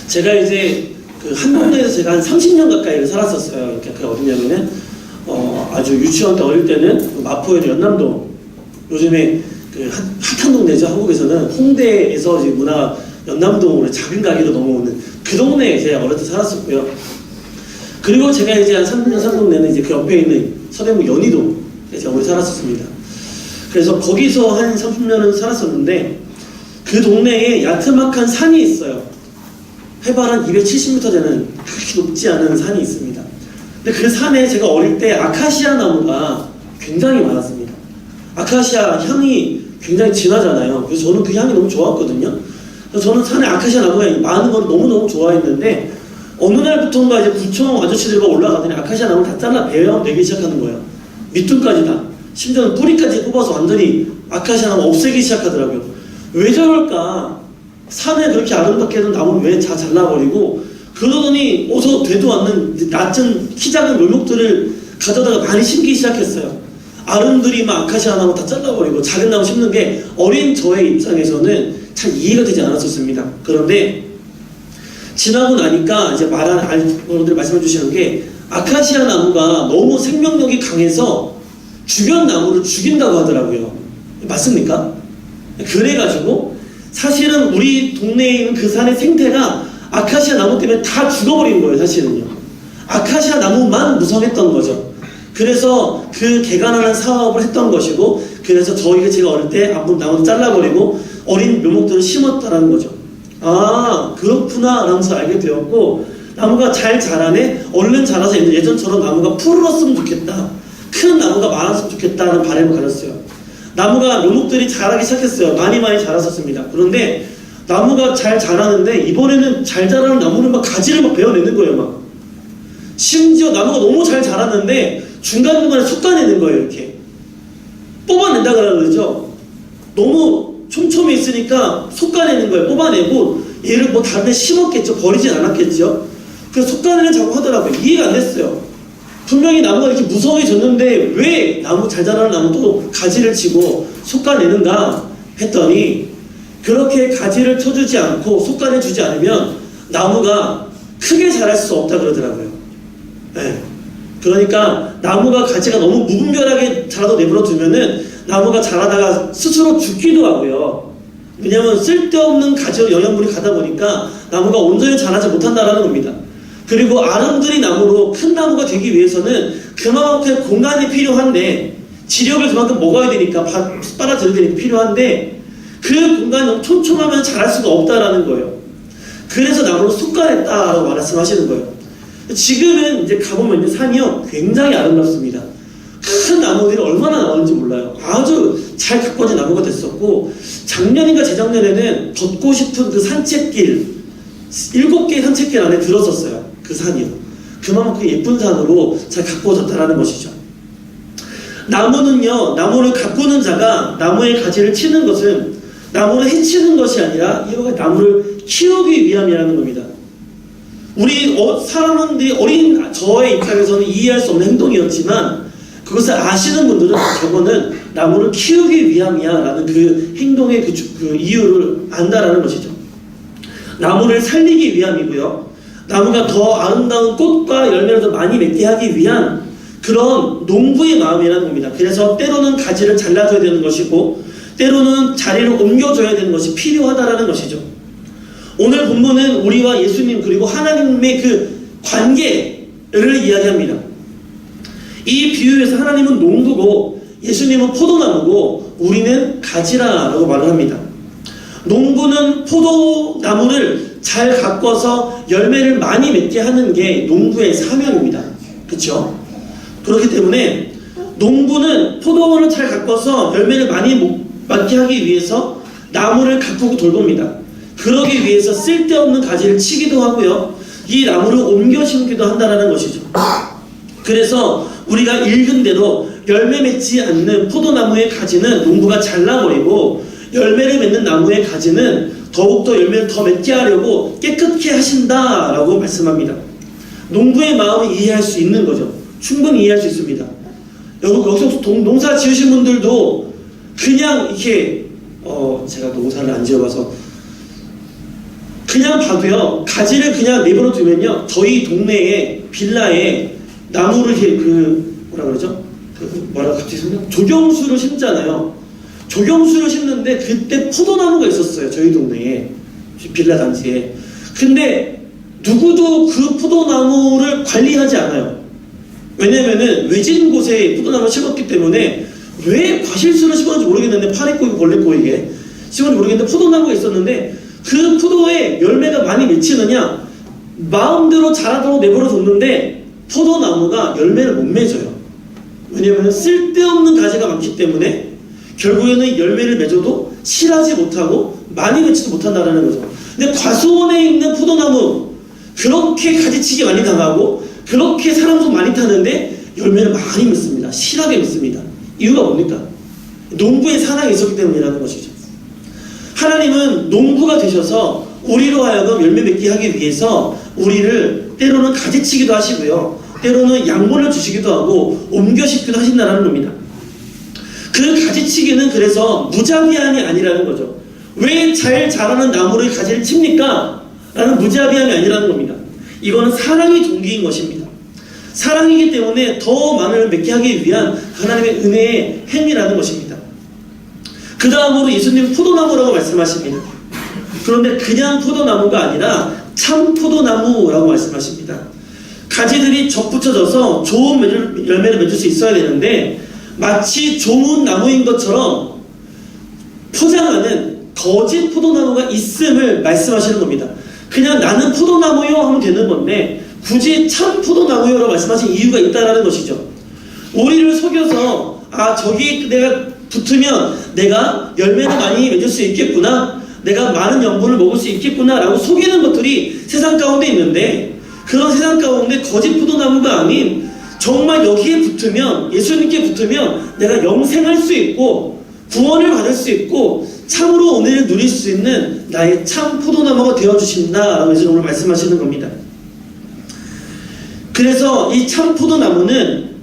제가 이제 그 한 동네에서 제가 한 30년 가까이 살았었어요. 그게 어디냐면은 아주 유치원 때 어릴 때는 그 마포에도 연남동, 요즘에 그 핫한 동네죠. 한국에서는 홍대에서 이제 문화 연남동으로 작은 가게로 넘어오는 그 동네에 제가 어릴 때 살았었고요. 그리고 제가 이제 한 3년 산 동네는 이제 그 옆에 있는 서대문 연희동에 제가 오래 살았었습니다. 그래서 거기서 한 30년은 살았었는데 그 동네에 야트막한 산이 있어요. 해발 한 270m 되는 그렇게 높지 않은 산이 있습니다. 근데 그 산에 제가 어릴 때 아카시아 나무가 굉장히 많았습니다. 아카시아 향이 굉장히 진하잖아요. 그래서 저는 그 향이 너무 좋았거든요. 그래서 저는 산에 아카시아 나무가 많은 걸 너무너무 좋아했는데 어느 날부터인가 이제 구청 아저씨들과 올라가더니 아카시아 나무를 다 잘라 베어내기 시작하는 거예요. 밑둥까지 다. 심지어는 뿌리까지 뽑아서 완전히 아카시아 나무 없애기 시작하더라고요. 왜 저럴까? 산에 그렇게 아름답게 해둔 나무를 왜 다 잘라버리고 그러더니 어서 되도 않는 낮은 키 작은 묘목들을 가져다가 많이 심기 시작했어요. 아름드리 막 아카시아 나무 다 잘라버리고 작은 나무 심는 게 어린 저의 입장에서는 참 이해가 되지 않았었습니다. 그런데 지나고 나니까 이제 말하는 알분들 말씀해 주시는 게 아카시아 나무가 너무 생명력이 강해서 주변 나무를 죽인다고 하더라고요. 맞습니까? 그래가지고 사실은 우리 동네에 있는 그 산의 생태가 아카시아 나무 때문에 다 죽어버린 거예요. 사실은요. 아카시아 나무만 무성했던 거죠. 그래서 그 개간하는 사업을 했던 것이고 그래서 저희가 제가 어릴 때 앞으로 나무를 잘라버리고 어린 묘목들을 심었다라는 거죠. 아 그렇구나 라면서 알게 되었고 나무가 잘 자라네 얼른 자라서 예전처럼 나무가 푸르렀으면 좋겠다 큰 나무가 많았으면 좋겠다는 바람을 가졌어요. 나무가 묘목들이 자라기 시작했어요. 많이 자랐었습니다. 그런데 나무가 잘 자라는데 이번에는 잘 자라는 나무를 막 가지를 막 베어내는 거예요. 막 심지어 나무가 너무 잘 자랐는데 중간중간에 솎아내는 거예요. 이렇게 뽑아낸다 그러죠. 너무 촘촘히 있으니까 솎아내는 거예요. 뽑아내고 얘를 뭐 다른 데 심었겠죠. 버리진 않았겠죠. 그래서 솎아내는 작업하더라고요. 이해가 안 됐어요. 분명히 나무가 이렇게 무성해졌는데 왜 나무 잘 자라는 나무도 가지를 치고 솎아내는가 했더니 그렇게 가지를 쳐주지 않고 솎아내주지 않으면 나무가 크게 자랄 수 없다 그러더라고요. 네. 그러니까 나무가 가지가 너무 무분별하게 자라도 내버려 두면은 나무가 자라다가 스스로 죽기도 하고요. 왜냐하면 쓸데없는 가지로 영양분이 가다 보니까 나무가 온전히 자라지 못한다라는 겁니다. 그리고 아름드리 나무로 큰 나무가 되기 위해서는 그만큼 공간이 필요한데 지력을 그만큼 먹어야 되니까 빨아들여야 되니까 필요한데 그 공간이 너무 촘촘하면 자랄 수가 없다라는 거예요. 그래서 나무를 솎아냈다라고 말씀하시는 거예요. 지금은 이제 가보면 산이요 굉장히 아름답습니다. 큰 나무들이 얼마나 나오는지 몰라요. 아주 잘 가꿔진 나무가 됐었고 작년인가 재작년에는 걷고 싶은 그 산책길 7개의 산책길 안에 들었었어요. 그 산이요. 그만큼 예쁜 산으로 잘 가꾸어졌다라는 것이죠. 나무는요, 나무를 가꾸는 자가 나무의 가지를 치는 것은 나무를 해치는 것이 아니라 이와 같이 나무를 키우기 위함이라는 겁니다. 우리 사람들이 어린 저의 입장에서는 이해할 수 없는 행동이었지만 그것을 아시는 분들은 저거는 나무를 키우기 위함이야 라는 그 행동의 그 이유를 안다라는 것이죠. 나무를 살리기 위함이고요. 나무가 더 아름다운 꽃과 열매를 더 많이 맺게 하기 위한 그런 농부의 마음이라는 겁니다. 그래서 때로는 가지를 잘라줘야 되는 것이고 때로는 자리를 옮겨줘야 되는 것이 필요하다라는 것이죠. 오늘 본문은 우리와 예수님 그리고 하나님의 그 관계를 이야기합니다. 이 비유에서 하나님은 농부고 예수님은 포도나무고 우리는 가지라라고 말을 합니다. 농부는 포도나무를 잘 가꿔서 열매를 많이 맺게 하는 게 농부의 사명입니다. 그렇죠? 그렇기 때문에 농부는 포도원을 잘 가꿔서 열매를 많이 맺게 하기 위해서 나무를 가꾸고 돌봅니다. 그러기 위해서 쓸데없는 가지를 치기도 하고요. 이 나무를 옮겨 심기도 한다는 것이죠. 그래서 우리가 읽은 대로 열매 맺지 않는 포도나무의 가지는 농부가 잘라버리고 열매를 맺는 나무의 가지는 더욱더 열매를 더 맺게 하려고 깨끗게 하신다라고 말씀합니다. 농부의 마음을 이해할 수 있는 거죠. 충분히 이해할 수 있습니다. 여기서 농사 지으신 분들도 그냥 이렇게 제가 농사를 안 지어봐서 그냥 봐도요, 가지를 그냥 내버려 두면요, 저희 동네에 빌라에 나무를 뭐라 그러죠? 갑자기 조경수를 심잖아요. 조경수를 심는데 그때 포도나무가 있었어요, 저희 동네에, 빌라 단지에. 근데 누구도 그 포도나무를 관리하지 않아요. 왜냐면은 외진 곳에 포도나무를 심었기 때문에, 왜 과실수를 심었는지 모르겠는데, 파리 꼬이고 벌레 꼬이게 심었는지 모르겠는데, 포도나무가 있었는데 그 포도에 열매가 많이 맺히느냐, 마음대로 자라도록 내버려 뒀는데 포도나무가 열매를 못 맺어요. 왜냐면 쓸데없는 가지가 많기 때문에 결국에는 열매를 맺어도 실하지 못하고 많이 맺지도 못한다는 거죠. 근데 과수원에 있는 포도나무, 그렇게 가지치기 많이 당하고 그렇게 사람도 많이 타는데 열매를 많이 맺습니다. 실하게 맺습니다. 이유가 뭡니까? 농부의 사랑이 있었기 때문이라는 것이죠. 하나님은 농부가 되셔서 우리로 하여금 열매 맺게 하기 위해서 우리를 때로는 가지치기도 하시고요, 때로는 양분을 주시기도 하고 옮겨시키기도 하신다는 겁니다. 그 가지치기는 그래서 무자비함이 아니라는 거죠. 왜 잘 자라는 나무를 가지를 칩니까? 라는 무자비함이 아니라는 겁니다. 이거는 사랑의 동기인 것입니다. 사랑이기 때문에 더 많은 맺게 하기 위한 하나님의 은혜의 행위라는 것입니다. 그 다음으로 예수님은 포도나무라고 말씀하십니다. 그런데 그냥 포도나무가 아니라 참 포도나무라고 말씀하십니다. 가지들이 접붙여져서 좋은 열매를 맺을 수 있어야 되는데, 마치 좋은 나무인 것처럼 포장하는 거짓 포도나무가 있음을 말씀하시는 겁니다. 그냥 나는 포도나무요 하면 되는 건데 굳이 참 포도나무요라고 말씀하신 이유가 있다는 것이죠. 우리를 속여서 저기 내가 붙으면 내가 열매를 많이 맺을 수 있겠구나, 내가 많은 영분을 먹을 수 있겠구나 라고 속이는 것들이 세상 가운데 있는데, 그런 세상 가운데 거짓 포도나무가 아닌 정말 여기에 붙으면, 예수님께 붙으면 내가 영생할 수 있고 구원을 받을 수 있고 참으로 은혜를 누릴 수 있는 나의 참 포도나무가 되어주신다라고 예수님 오늘 말씀하시는 겁니다. 그래서 이 참 포도나무는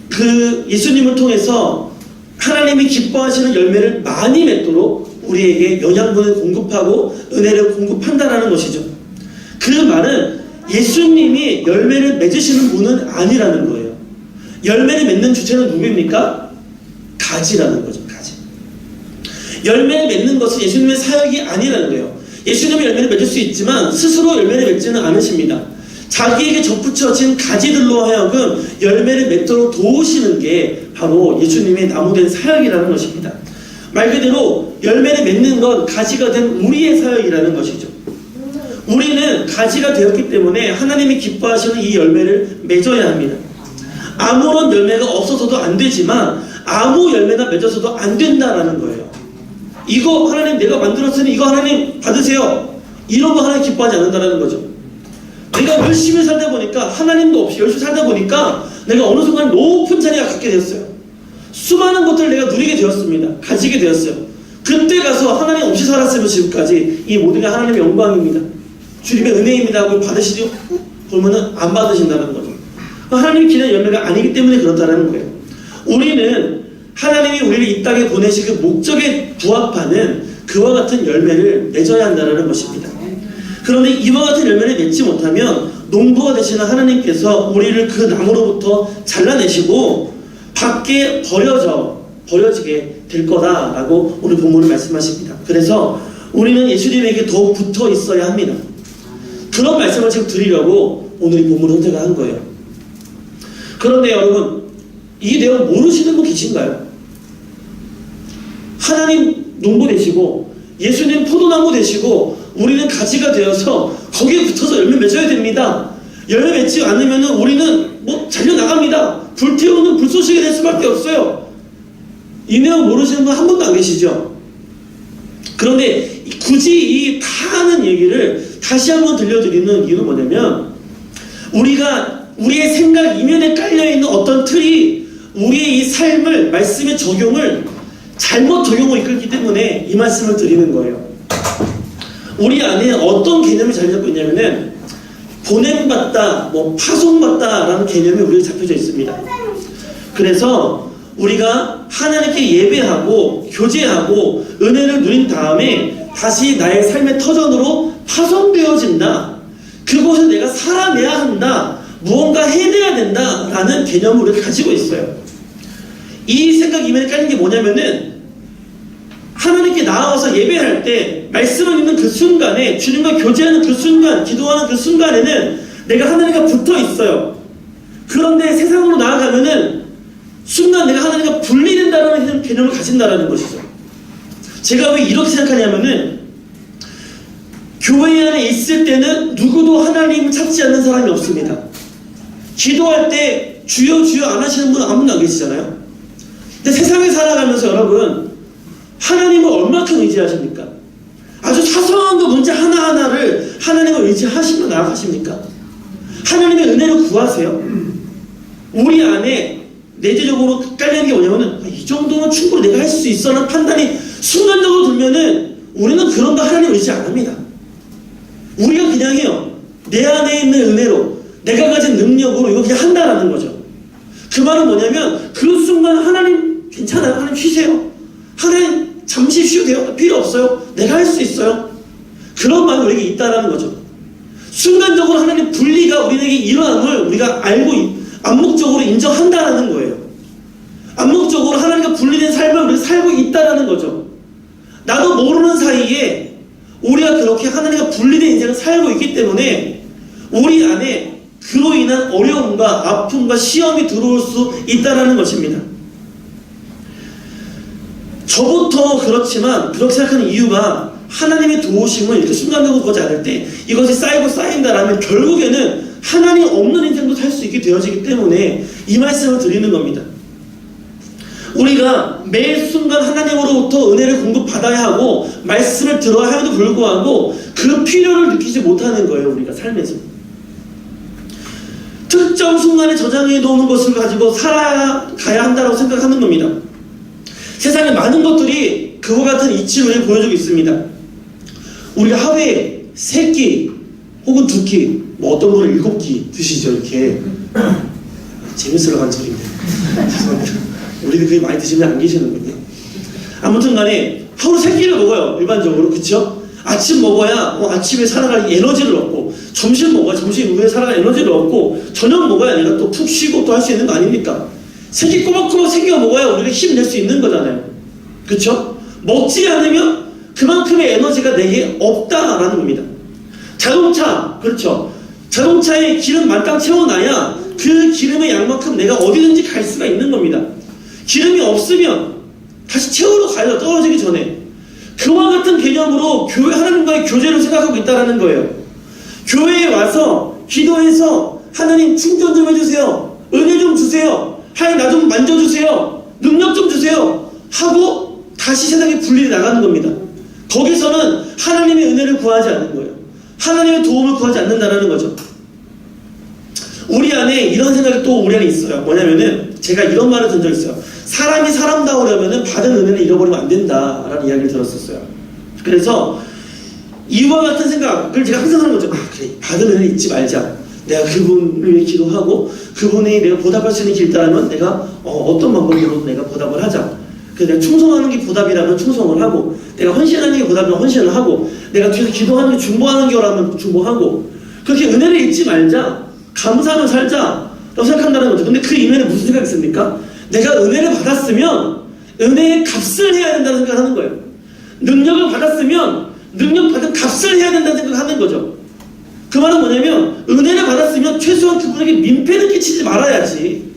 그 예수님을 통해서 하나님이 기뻐하시는 열매를 많이 맺도록 우리에게 영양분을 공급하고 은혜를 공급한다라는 것이죠. 그 말은 예수님이 열매를 맺으시는 분은 아니라는 거예요. 열매를 맺는 주체는 누구입니까? 가지라는 거죠. 가지. 열매를 맺는 것은 예수님의 사역이 아니라는 거예요. 예수님이 열매를 맺을 수 있지만 스스로 열매를 맺지는 않으십니다. 자기에게 접붙여진 가지들로 하여금 열매를 맺도록 도우시는 게 바로 예수님의 나무된 사역이라는 것입니다. 말 그대로 열매를 맺는 건 가지가 된 우리의 사역이라는 것이죠. 우리는 가지가 되었기 때문에 하나님이 기뻐하시는 이 열매를 맺어야 합니다. 아무런 열매가 없어서도 안 되지만 아무 열매나 맺어서도 안 된다라는 거예요. 이거 하나님 내가 만들었으니 이거 하나님 받으세요, 이런 거 하나님 기뻐하지 않는다라는 거죠. 내가 열심히 살다 보니까, 하나님도 없이 열심히 살다 보니까 내가 어느 순간 높은 자리가 갖게 되었어요. 수많은 것들을 내가 누리게 되었습니다. 가지게 되었어요. 그때 가서 하나님 없이 살았으면 지금까지 이 모든 게 하나님의 영광입니다, 주님의 은혜입니다 하고 받으시죠? 그러면은 안 받으신다는 거죠. 하나님이 기대한 열매가 아니기 때문에 그렇다는 거예요. 우리는 하나님이 우리를 이 땅에 보내신 그 목적에 부합하는 그와 같은 열매를 맺어야 한다는 것입니다. 그런데 이와 같은 열매를 맺지 못하면 농부가 되시는 하나님께서 우리를 그 나무로부터 잘라내시고 밖에 버려지게 될 거다라고 오늘 본문을 말씀하십니다. 그래서 우리는 예수님에게 더욱 붙어 있어야 합니다. 그런 말씀을 지금 드리려고 오늘 이 본문을 선택한 거예요. 그런데 여러분, 이 내용 모르시는 분 계신가요? 하나님 농부 되시고 예수님 포도나무 되시고 우리는 가지가 되어서 거기에 붙어서 열매 맺어야 됩니다. 열매 맺지 않으면 우리는 잘려나갑니다. 불태우는 불쏘시개 될 수밖에 없어요. 이 내용 모르시는 분 한 분도 안 계시죠? 그런데 굳이 이 다 아는 얘기를 다시 한번 들려드리는 이유는 뭐냐면, 우리의 생각 이면에 깔려있는 어떤 틀이 우리의 이 삶을, 말씀의 적용을 잘못 적용을 이끌기 때문에 이 말씀을 드리는 거예요. 우리 안에 어떤 개념이 잘 잡고 있냐면은 보냄받다, 파송받다라는 개념이 우리에 잡혀져 있습니다. 그래서 우리가 하나님께 예배하고 교제하고 은혜를 누린 다음에 다시 나의 삶의 터전으로 파손되어진다. 그곳에 내가 살아내야 한다. 무언가 해내야 된다라는 개념을 우리가 가지고 있어요. 이 생각 이면에 깔린 게 뭐냐면은 하나님께 나아가서 예배할 때 말씀을 읽는 그 순간에 주님과 교제하는 그 순간, 기도하는 그 순간에는 내가 하나님과 붙어 있어요. 그런데 세상으로 나아가면은 순간 내가 하나님과 분리된다는 개념을 가진다는 것이죠. 제가 왜 이렇게 생각하냐면은 교회 안에 있을 때는 누구도 하나님을 찾지 않는 사람이 없습니다. 기도할 때 주여 주여 안 하시는 분은 아무도 안 계시잖아요. 근데 세상에 살아가면서 여러분 하나님을 얼마큼 의지하십니까? 아주 사소한 그 문제 하나하나를 하나님을 의지하시며 나아가십니까? 하나님의 은혜를 구하세요. 우리 안에 내재적으로 깔리는 게 뭐냐면은 이 정도는 충분히 내가 할 수 있어 라는 판단이 순간적으로 들면은 우리는 그런 거 하나님 의지 안 합니다. 우리가 그냥 해요. 내 안에 있는 은혜로 내가 가진 능력으로 이거 그냥 한다라는 거죠. 그 말은 뭐냐면 그 순간 하나님 괜찮아요. 하나님 쉬세요. 하나님 잠시 쉬어도 돼요. 필요 없어요. 내가 할 수 있어요. 그런 마음이 우리에게 있다라는 거죠. 순간적으로 하나님 분리가 우리에게 일어남을 우리가 알고 암묵적으로 인정한다라는 거예요. 암묵적으로 하나님과 분리된 삶을 우리가 살고 있다라는 거죠. 나도 모르는 사이에 우리가 그렇게 하나님과 분리된 인생을 살고 있기 때문에 우리 안에 그로 인한 어려움과 아픔과 시험이 들어올 수 있다는 것입니다. 저부터 그렇지만 그렇게 생각하는 이유가 하나님의 도우심을 이렇게 순간적으로 보지 않을 때 이것이 쌓이고 쌓인다라면 결국에는 하나님 없는 인생도 살 수 있게 되어지기 때문에 이 말씀을 드리는 겁니다. 우리가 매 순간 하나님으로부터 은혜를 공급받아야 하고 말씀을 들어야 함에도 불구하고 그 필요를 느끼지 못하는 거예요. 우리가 삶에서 특정 순간에 저장해 놓은 것을 가지고 살아가야 한다고 생각하는 겁니다. 세상에 많은 것들이 그와 같은 이치를 우리에게 보여주고 있습니다. 우리가 하루에 3끼 혹은 2끼 뭐 어떤 분은 7끼 드시죠. 이렇게 재밌으러 간 소리인데 죄송합니다. 우리도 그게 많이 드시면 안 계시는군요. 아무튼 간에 하루 3끼를 먹어요. 일반적으로. 그쵸? 아침 먹어야 아침에 살아갈 에너지를 얻고 점심 먹어야 점심 후에 살아갈 에너지를 얻고 저녁 먹어야 내가 또 푹 쉬고 또 할 수 있는 거 아닙니까? 3끼 꼬박꼬박 챙겨 먹어야 우리가 힘낼 수 있는 거잖아요. 그쵸? 먹지 않으면 그만큼의 에너지가 내게 없다라는 겁니다. 자동차, 그렇죠? 자동차에 기름 만땅 채워놔야 그 기름의 양만큼 내가 어디든지 갈 수가 있는 겁니다. 기름이 없으면 다시 채우러 가야 떨어지기 전에. 그와 같은 개념으로 교회 하나님과의 교제를 생각하고 있다는 거예요. 교회에 와서 기도해서 하나님 충전 좀 해주세요. 은혜 좀 주세요. 하나님 나 좀 만져주세요. 능력 좀 주세요. 하고 다시 세상에 분리해 나가는 겁니다. 거기서는 하나님의 은혜를 구하지 않는 거예요. 하나님의 도움을 구하지 않는다는 거죠. 우리 안에 이런 생각이 또 우리 안에 있어요. 뭐냐면은 제가 이런 말을 든 적 있어요. 사람이 사람다우려면 받은 은혜를 잃어버리면 안 된다라는 이야기를 들었었어요. 그래서 이와 같은 생각을 제가 항상 하는 거죠. 그래, 받은 은혜를 잊지 말자. 내가 그분을 위해 기도하고 그분이 내가 보답할 수 있는 길 있다면 내가 어떤 방법으로 내가 보답을 하자. 그래서 내가 충성하는 게 보답이라면 충성을 하고 내가 헌신하는 게 보답이라면 헌신을 하고 내가 뒤에서 기도하는 게 중보하는 거라면 중보하고 그렇게 은혜를 잊지 말자. 감사하며 살자 라고 생각한다는 거죠. 근데 그 이면에 무슨 생각이 있습니까? 내가 은혜를 받았으면 은혜의 값을 해야 된다는 생각을 하는 거예요. 능력을 받았으면 능력 받은 값을 해야 된다는 생각을 하는 거죠. 그 말은 뭐냐면 은혜를 받았으면 최소한 그분에게 민폐는 끼치지 말아야지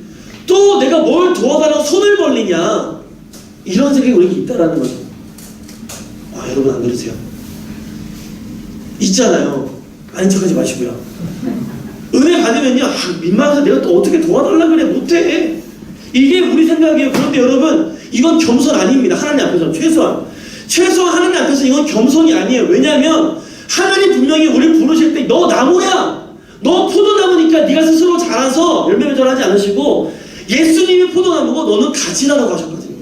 또 내가 뭘 도와달라고 손을 벌리냐 이런 생각이 우리에게 있다라는 거죠. 여러분 안 그러세요? 있잖아요. 아닌 척하지 마시고요. 은혜 받으면요 민망해서 내가 또 어떻게 도와달라 그래 못해. 이게 우리 생각이에요. 그런데 여러분 이건 겸손 아닙니다. 하나님 앞에서는 최소한 하나님 앞에서 이건 겸손이 아니에요. 왜냐하면 하나님 분명히 우리를 부르실 때 너 나무야 너 포도나무니까 네가 스스로 자라서 열매 맺어라 하지 않으시고 예수님이 포도나무고 너는 가지라라고 하셨거든요.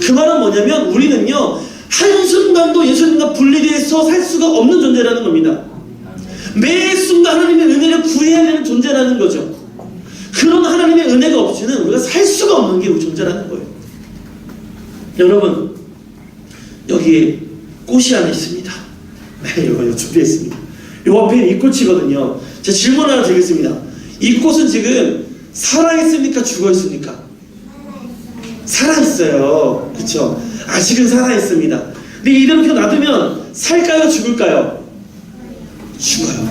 그 말은 뭐냐면 우리는요 한순간도 예수님과 분리돼서 살 수가 없는 존재라는 겁니다. 매 순간 하나님의 은혜를 구해야 되는 존재라는 거죠. 그런 하나님의 은혜가 없이는 우리가 살 수가 없는 게 우리 존재라는 거예요. 여러분 여기에 꽃이 하나 있습니다. 네, 이거 준비했습니다. 요 앞에 이 꽃이거든요. 제가 질문 하나 드리겠습니다. 이 꽃은 지금 살아있습니까? 죽어있습니까? 살아있어요. 그쵸? 아직은 살아있습니다. 근데 이대로 놔두면 살까요? 죽을까요? 죽어요.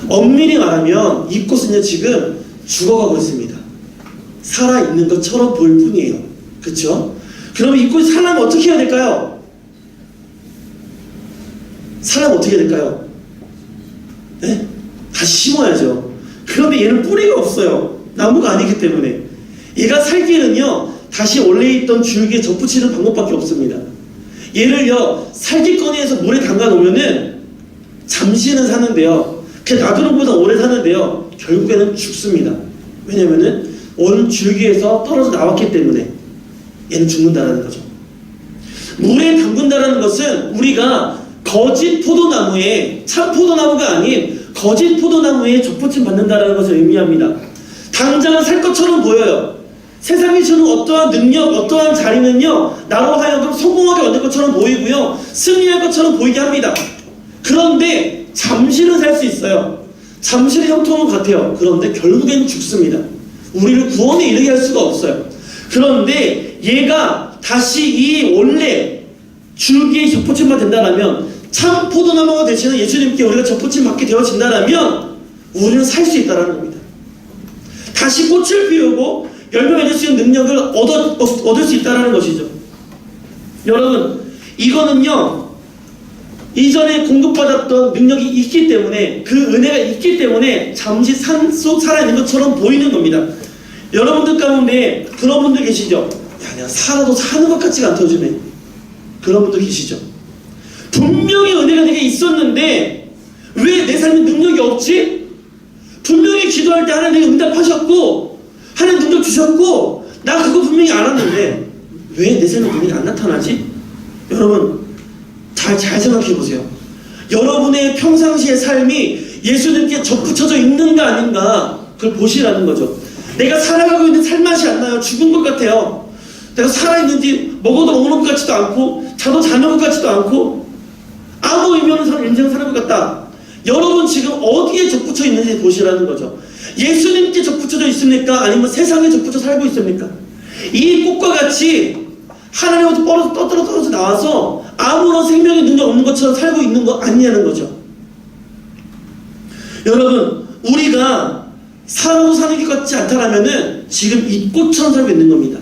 엄밀히 말하면 이 꽃은요 지금 죽어가고 있습니다. 살아있는 것처럼 보일 뿐이에요. 그쵸? 그러면 이 꽃이 살려면 어떻게 해야 될까요? 살려면 어떻게 해야 될까요? 네? 다시 심어야죠. 그런데 얘는 뿌리가 없어요. 나무가 아니기 때문에. 얘가 살기에는요 다시 원래 있던 줄기에 접붙이는 방법밖에 없습니다. 얘를요 살기꺼니에서 물에 담가 놓으면은 잠시는 사는데요, 그냥 놔두는 것보다 오래 사는데요, 결국에는 죽습니다. 왜냐면은 원 줄기에서 떨어져 나왔기 때문에 얘는 죽는다는 거죠. 물에 담근다는 것은 우리가 거짓 포도나무에 참 포도나무가 아닌 거짓 포도나무에 접붙임 받는다는 것을 의미합니다. 당장은 살 것처럼 보여요. 세상이 주는 어떠한 능력, 어떠한 자리는요 나로 하여금 성공하게 얻을 것처럼 보이고요, 승리할 것처럼 보이게 합니다. 그런데 잠시는 살 수 있어요. 잠시는 형통은 같아요. 그런데 결국엔 죽습니다. 우리를 구원에 이르게 할 수가 없어요. 그런데 얘가 다시 이 원래 줄기에 접붙임만 된다면, 참 포도나무가 되시는 예수님께 우리가 접붙임 받게 되어진다면 우리는 살 수 있다는 겁니다. 다시 꽃을 피우고 열매 맺을 수 있는 능력을 얻을 수 있다는 것이죠. 여러분, 이거는요 이전에 공급받았던 능력이 있기 때문에, 그 은혜가 있기 때문에 잠시 산속 살아있는 것처럼 보이는 겁니다. 여러분들 가운데 그런 분들 계시죠? 야, 내가 살아도 사는 것 같지가 않다 요즘에. 그런 분들 계시죠? 분명히 은혜가 내게 있었는데 왜 내 삶에 능력이 없지? 분명히 기도할 때 하나님 내게 응답하셨고 하나님 능력 주셨고 나 그거 분명히 알았는데 왜 내 삶에 능력이 안 나타나지? 여러분 잘 생각해 보세요. 여러분의 평상시의 삶이 예수님께 접붙여져 있는가 아닌가, 그걸 보시라는 거죠. 내가 살아가고 있는 살맛이 안 나요. 죽은 것 같아요. 내가 살아있는지 먹어도 먹는 것 같지도 않고 자도 자는 것 같지도 않고 아무 의미 없는 인생을 사는 것 같다. 여러분 지금 어디에 접붙여 있는지 보시라는 거죠. 예수님께 접붙여져 있습니까? 아니면 세상에 접붙여 살고 있습니까? 이 꽃과 같이 하나님으로부터 떨어져 나와서 아무런 생명의 능력 없는 것처럼 살고 있는 거 아니냐는 거죠. 여러분, 우리가 살아도 사는 것 같지 않다라면은 지금 이 꽃처럼 살고 있는 겁니다.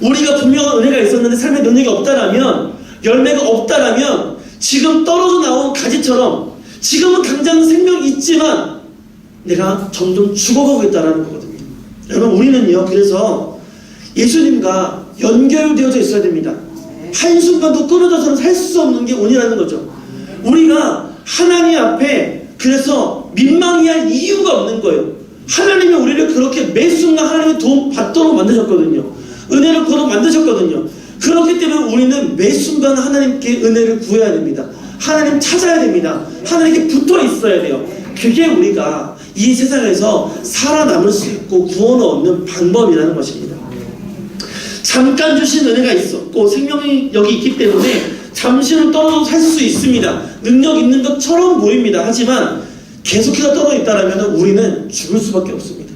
우리가 분명한 은혜가 있었는데 삶의 능력이 없다라면, 열매가 없다라면 지금 떨어져 나온 가지처럼 지금은 당장 생명이 있지만 내가 점점 죽어가고 있다는 거거든요. 여러분, 우리는요 그래서 예수님과 연결되어져 있어야 됩니다. 한순간도 끊어져서는 살 수 없는 게 운이라는 거죠. 우리가 하나님 앞에 그래서 민망해 할 이유가 없는 거예요. 하나님이 우리를 그렇게 매 순간 하나님의 도움 받도록 만드셨거든요. 은혜를 그도록 만드셨거든요. 그렇기 때문에 우리는 매 순간 하나님께 은혜를 구해야 됩니다. 하나님 찾아야 됩니다. 하나님께 붙어 있어야 돼요. 그게 우리가 이 세상에서 살아남을 수 있고 구원을 얻는 방법이라는 것입니다. 잠깐 주신 은혜가 있었고 생명이 여기 있기 때문에 잠시는 떨어져 살 수 있습니다. 능력 있는 것처럼 보입니다. 하지만 계속해서 떨어져 있다면 우리는 죽을 수밖에 없습니다.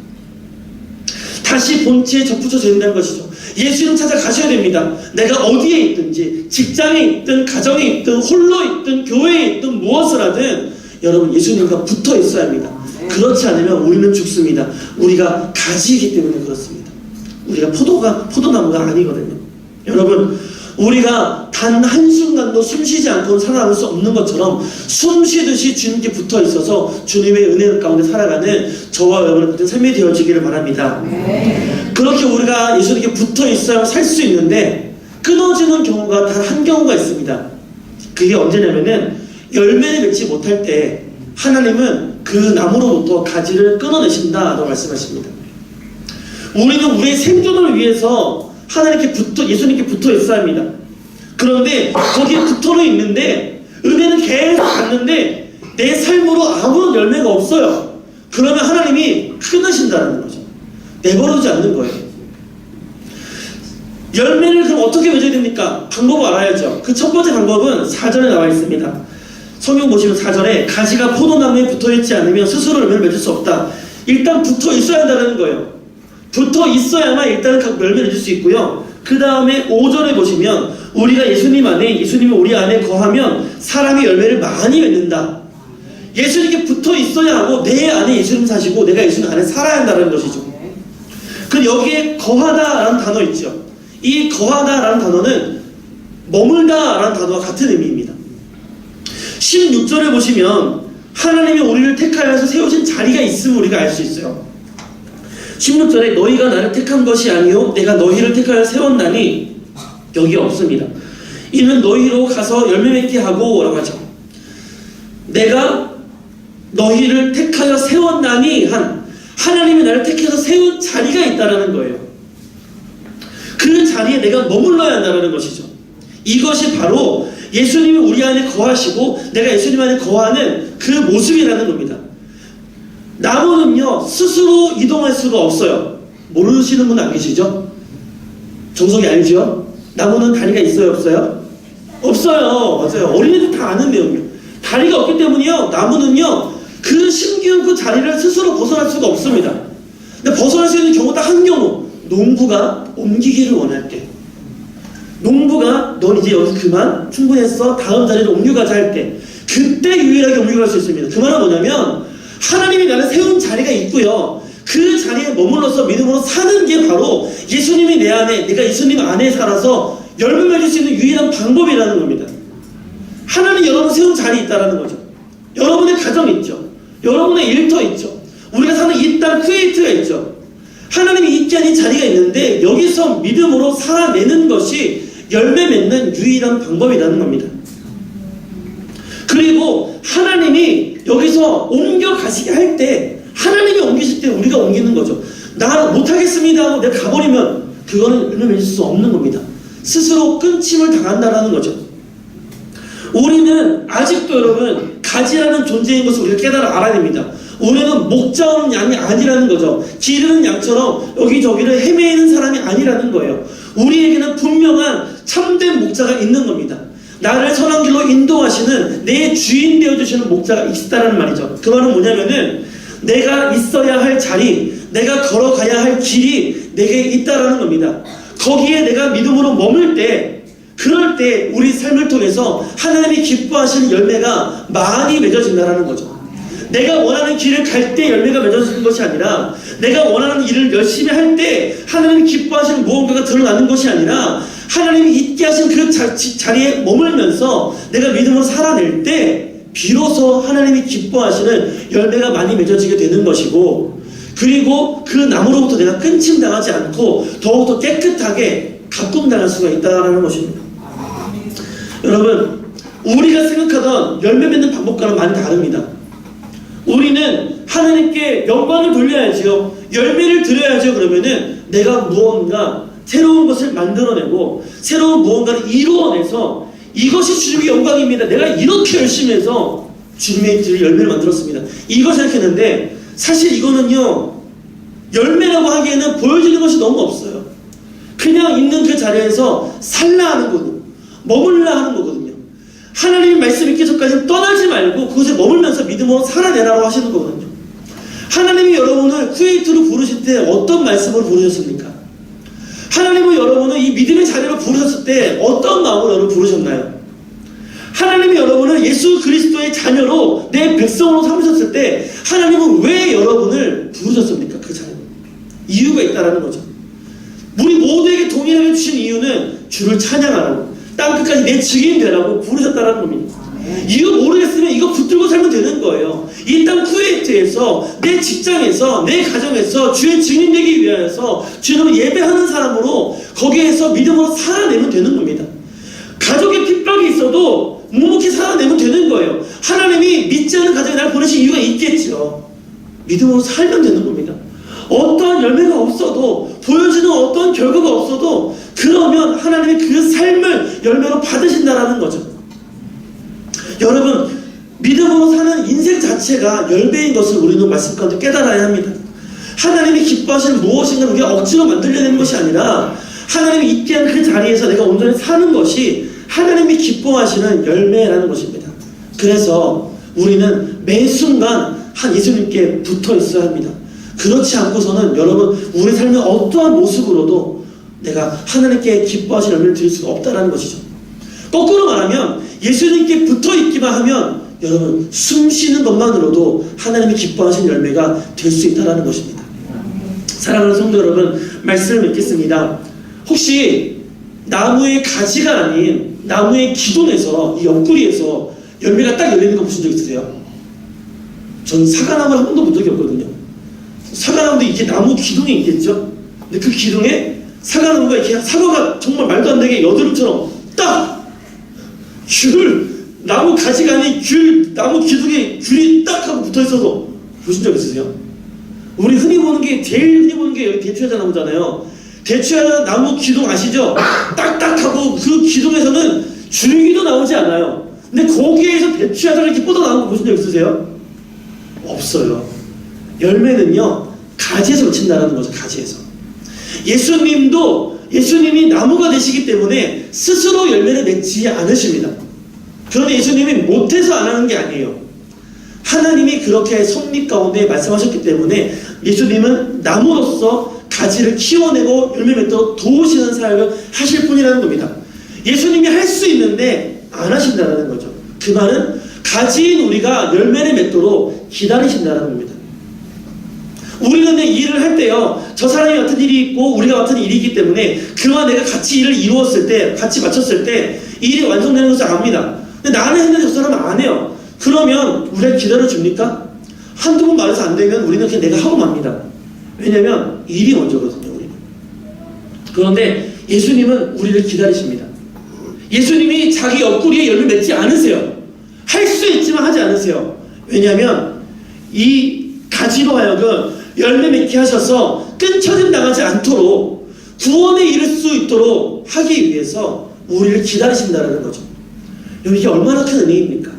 다시 본체에 접붙여져 있는 것이죠. 예수님 찾아가셔야 됩니다. 내가 어디에 있든지, 직장에 있든 가정에 있든 홀로 있든 교회에 있든 무엇을 하든 여러분 예수님과 붙어 있어야 합니다. 그렇지 않으면 우리는 죽습니다. 우리가 가지이기 때문에 그렇습니다. 우리가 포도나무가 아니거든요. 여러분, 우리가 단 한순간도 숨쉬지 않고 살아남을 수 없는 것처럼 숨쉬듯이 주님께 붙어 있어서 주님의 은혜 가운데 살아가는 저와 여러분 같은 삶이 되어지기를 바랍니다. 그렇게 우리가 예수님께 붙어 있어야 살 수 있는데 끊어지는 경우가 단 한 경우가 있습니다. 그게 언제냐면은 열매를 맺지 못할 때 하나님은 그 나무로부터 가지를 끊어내신다고 말씀하십니다. 우리는 우리의 생존을 위해서 하나님께 예수님께 붙어 있어야 합니다. 그런데 거기에 붙어 있는데 은혜는 계속 받는데 내 삶으로 아무런 열매가 없어요. 그러면 하나님이 끊으신다는 거죠. 내버려두지 않는 거예요. 열매를 그럼 어떻게 맺어야 됩니까? 방법을 알아야죠. 그 첫 번째 방법은 4절에 나와 있습니다. 성경 보시면 4절에 가지가 포도나무에 붙어있지 않으면 스스로 열매를 맺을 수 없다. 일단 붙어 있어야 한다는 거예요. 붙어 있어야만 일단은 열매를 맺을 수 있고요. 그 다음에 5절에 보시면 우리가 예수님 안에, 예수님이 우리 안에 거하면 사람이 열매를 많이 맺는다. 예수님께 붙어 있어야 하고 내 안에 예수님 사시고 내가 예수님 안에 살아야 한다는 것이죠. 그 여기에 거하다라는 단어 있죠. 이 거하다라는 단어는 머물다라는 단어와 같은 의미입니다. 16절에 보시면 하나님이 우리를 택하여서 세우신 자리가 있음을 우리가 알 수 있어요. 16절에 너희가 나를 택한 것이 아니요 내가 너희를 택하여 세웠나니 여기 없습니다. 이는 너희로 가서 열매 맺게 하고 라고 하죠. 내가 너희를 택하여 세웠나니 한 하나님이 나를 택해서 세운 자리가 있다라는 거예요. 그 자리에 내가 머물러야 한다는 것이죠. 이것이 바로 예수님이 우리 안에 거하시고 내가 예수님 안에 거하는 그 모습이라는 겁니다. 나무는요 스스로 이동할 수가 없어요. 모르시는 분 안 계시죠? 정석이 알죠? 나무는 다리가 있어요 없어요? 없어요. 맞아요. 어린이들 다 아는 내용이에요. 다리가 없기 때문에요 나무는요 그 심기운 그 자리를 스스로 벗어날 수가 없습니다. 근데 벗어날 수 있는 경우 딱 한 경우, 농부가 옮기기를 원할 때, 농부가 넌 이제 여기서 그만 충분했어 다음 자리로 옮겨가자 할 때 그때 유일하게 옮겨갈 수 있습니다. 그 말은 뭐냐면 하나님이 나를 세운 자리가 있고요 그 자리에 머물러서 믿음으로 사는 게 바로 예수님이 내 안에, 내가 예수님 안에 살아서 열매 맺을 수 있는 유일한 방법이라는 겁니다. 하나님이 여러분 세운 자리에 있다는 거죠. 여러분의 가정 있죠. 여러분의 일터 있죠. 우리가 사는 이 땅 쿠웨이트가 있죠. 하나님이 있게 한 이 자리가 있는데 여기서 믿음으로 살아내는 것이 열매 맺는 유일한 방법이라는 겁니다. 그리고 하나님이 여기서 옮겨가시게 할 때 하나님이 옮기실 때 우리가 옮기는 거죠. 나 못하겠습니다 하고 내가 가버리면 그거는 열매 맺을 수 없는 겁니다. 스스로 끊임을 당한다는 거죠. 우리는 아직도 여러분 가지라는 존재인 것을 우리가 깨달아 알아야 됩니다. 우리는 목자 없는 양이 아니라는 거죠. 기르는 양처럼 여기저기를 헤매는 사람이 아니라는 거예요. 우리에게는 분명한 참된 목자가 있는 겁니다. 나를 선한 길로 인도하시는 내 주인 되어주시는 목자가 있다는 말이죠. 그 말은 뭐냐면은 내가 있어야 할 자리, 내가 걸어가야 할 길이 내게 있다라는 겁니다. 거기에 내가 믿음으로 머물 때, 그럴 때 우리 삶을 통해서 하나님이 기뻐하시는 열매가 많이 맺어진다는 거죠. 내가 원하는 길을 갈 때 열매가 맺어지는 것이 아니라 내가 원하는 일을 열심히 할 때 하나님이 기뻐하시는 무언가가 드러나는 것이 아니라 하나님이 있게 하신 그 자리에 머물면서 내가 믿음으로 살아낼 때 비로소 하나님이 기뻐하시는 열매가 많이 맺어지게 되는 것이고, 그리고 그 나무로부터 내가 끊임당하지 않고 더욱더 깨끗하게 가꿈당할 수가 있다는 것입니다. 여러분, 우리가 생각하던 열매 맺는 방법과는 많이 다릅니다. 우리는 하나님께 영광을 돌려야죠. 열매를 드려야죠. 그러면은 내가 무언가 새로운 것을 만들어내고 새로운 무언가를 이루어내서 이것이 주님의 영광입니다. 내가 이렇게 열심히 해서 주님의 열매를 만들었습니다. 이거 생각했는데 사실 이거는요 열매라고 하기에는 보여지는 것이 너무 없어요. 그냥 있는 그 자리에서 살라 하는 거거든요. 머물라 하는 거거든요. 하나님의 말씀 있기 전까지 떠나지 말고 그곳에 머물면서 믿음으로 살아내라고 하시는 거거든요. 하나님이 여러분을 쿠웨이트로 부르실 때 어떤 말씀으로 부르셨습니까? 하나님은 여러분을 이 믿음의 자리로 부르셨을 때 어떤 마음으로 여러분을 부르셨나요? 하나님이 여러분을 예수 그리스도의 자녀로 내 백성으로 삼으셨을 때 하나님은 왜 여러분을 부르셨습니까? 그 자리로. 이유가 있다는 거죠. 우리 모두에게 동일하게 주신 이유는 주를 찬양하라고, 땅끝까지 내 증인 되라고 부르셨다는 겁니다. 이거 모르겠으면 이거 붙들고 살면 되는 거예요. 이 땅 쿠웨이트에서, 내 직장에서, 내 가정에서 주의 증인 되기 위하여서 주님을 예배하는 사람으로 거기에서 믿음으로 살아내면 되는 겁니다. 가족의 핍박이 있어도 묵묵히 살아내면 되는 거예요. 하나님이 믿지 않는 가정에 날 보내신 이유가 있겠죠. 믿음으로 살면 되는 겁니다. 어떠한 열매가 없어도, 보여지는 어떠한 결과가 없어도 그러면 하나님이 그 삶을 열매로 받으신다는 거죠. 여러분, 믿음으로 사는 인생 자체가 열매인 것을 우리는 말씀 가운데 깨달아야 합니다. 하나님이 기뻐하시는 무엇인가를 우리가 억지로 만들려는 것이 아니라 하나님이 있게 한 그 자리에서 내가 온전히 사는 것이 하나님이 기뻐하시는 열매라는 것입니다. 그래서 우리는 매 순간 한 예수님께 붙어 있어야 합니다. 그렇지 않고서는 여러분 우리 삶의 어떠한 모습으로도 내가 하나님께 기뻐하시는 열매를 드릴 수가 없다는 것이죠. 거꾸로 말하면 예수님께 붙어 있기만 하면 여러분 숨 쉬는 것만으로도 하나님이 기뻐하시는 열매가 될 수 있다는 것입니다. 사랑하는 성도 여러분, 말씀을 맺겠습니다. 혹시 나무의 가지가 아닌 나무의 기둥에서, 이 옆구리에서 열매가 딱 열리는 거 보신 적 있으세요? 전 사과나무를 한 번도 본 적이 없거든요. 사과나무도 이렇게 나무 기둥이 있겠죠? 근데 그 기둥에 사과나무가 이렇게 사과가 정말 말도 안 되게 여드름처럼 딱 나무 가지가 아닌 나무 기둥에 귤이 딱 하고 붙어 있어서 보신 적 있으세요? 우리 제일 흔히 보는 게 여기 대추야자 나무잖아요. 대추야자 나무 기둥 아시죠? 딱딱하고 그 기둥에서는 줄기도 나오지 않아요. 근데 거기에서 대추야자가 이렇게 뻗어나오는 거 보신 적 있으세요? 없어요. 열매는요, 가지에서 맺힌다는 거죠, 가지에서. 예수님이 나무가 되시기 때문에 스스로 열매를 맺지 않으십니다. 그런데 예수님이 못해서 안 하는 게 아니에요. 하나님이 그렇게 섭리 가운데 말씀하셨기 때문에 예수님은 나무로서 가지를 키워내고 열매 맺도록 도우시는 사역을 하실 분이라는 겁니다. 예수님이 할 수 있는데 안 하신다는 거죠. 그 말은 가지인 우리가 열매를 맺도록 기다리신다는 겁니다. 우리는 이 일을 할 때요, 저 사람이 맡은 일이 있고 우리가 맡은 일이 있기 때문에 그와 내가 같이 일을 이루었을 때, 같이 마쳤을 때 일이 완성되는 것을 압니다. 근데 나는 했는데 저 사람은 안 해요. 그러면 우리가 기다려줍니까? 한두 번 말해서 안 되면 우리는 그냥 내가 하고 맙니다. 왜냐면 일이 먼저거든요, 우리는. 그런데 예수님은 우리를 기다리십니다. 예수님이 자기 옆구리에 열매 맺지 않으세요. 할 수 있지만 하지 않으세요. 왜냐하면 이 가지로 하여금 열매 맺게 하셔서 끊쳐짐 당하지 않도록 구원에 이를 수 있도록 하기 위해서 우리를 기다리신다는 거죠. 여러분, 이게 얼마나 큰 은혜입니까?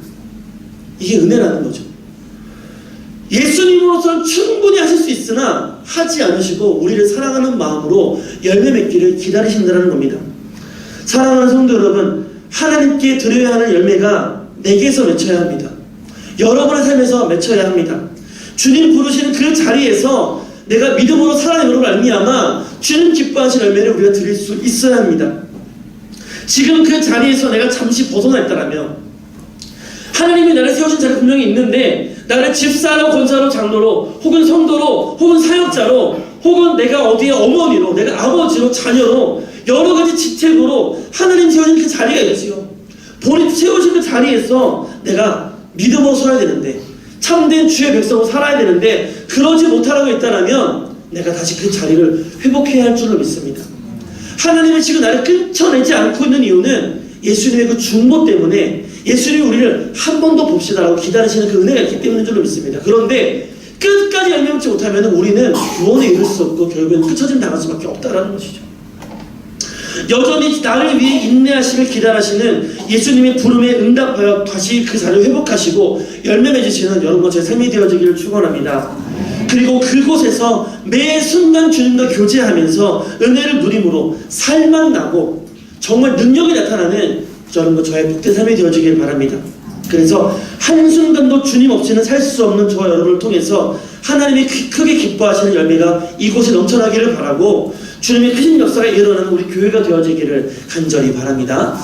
이게 은혜라는 거죠. 예수님으로서는 충분히 하실 수 있으나 하지 않으시고 우리를 사랑하는 마음으로 열매 맺기를 기다리신다는 겁니다. 사랑하는 성도 여러분, 하나님께 드려야 하는 열매가 내게서 맺혀야 합니다. 여러분의 삶에서 맺혀야 합니다. 주님 부르시는 그 자리에서 내가 믿음으로 살아내므로 말미암아 주님 기뻐하시는 열매를 우리가 드릴 수 있어야 합니다. 지금 그 자리에서 내가 잠시 벗어나 있다라면 하나님이 나를 세우신 자리 분명히 있는데 나를 집사로, 권사로, 장로로, 혹은 성도로, 혹은 사역자로, 혹은 내가 어디에 어머니로, 내가 아버지로, 자녀로 여러 가지 직책으로 하나님 세우신 그 자리가 있지요. 본인 세우신 그 자리에서 내가 믿음으로 서야 되는데, 참된 주의 백성으로 살아야 되는데 그러지 못하라고 했다라면 내가 다시 그 자리를 회복해야 할 줄로 믿습니다. 하나님이 지금 나를 끊쳐내지 않고 있는 이유는 예수님의 그 중보 때문에, 예수님이 우리를 한 번 더 봅시다라고 기다리시는 그 은혜가 있기 때문인 줄로 믿습니다. 그런데 끝까지 열매 맺지 못하면 우리는 구원에 이를 수 없고 결국에는 끊쳐짐 당할 수밖에 없다라는 것이죠. 여전히 나를 위해 인내하시길 기다리시는 예수님의 부름에 응답하여 다시 그 자리를 회복하시고 열매 맺으시는 여러분과 제 삶이 되어지기를 축원합니다. 그리고 그곳에서 매 순간 주님과 교제하면서 은혜를 누림으로 살만 나고 정말 능력이 나타나는 여러분과 저의 복된 삶이 되어지길 바랍니다. 그래서 한순간도 주님 없이는 살 수 없는 저와 여러분을 통해서 하나님이 크게 기뻐하시는 열매가 이곳에 넘쳐나기를 바라고 주님의 크신 역사가 일어나는 우리 교회가 되어지기를 간절히 바랍니다.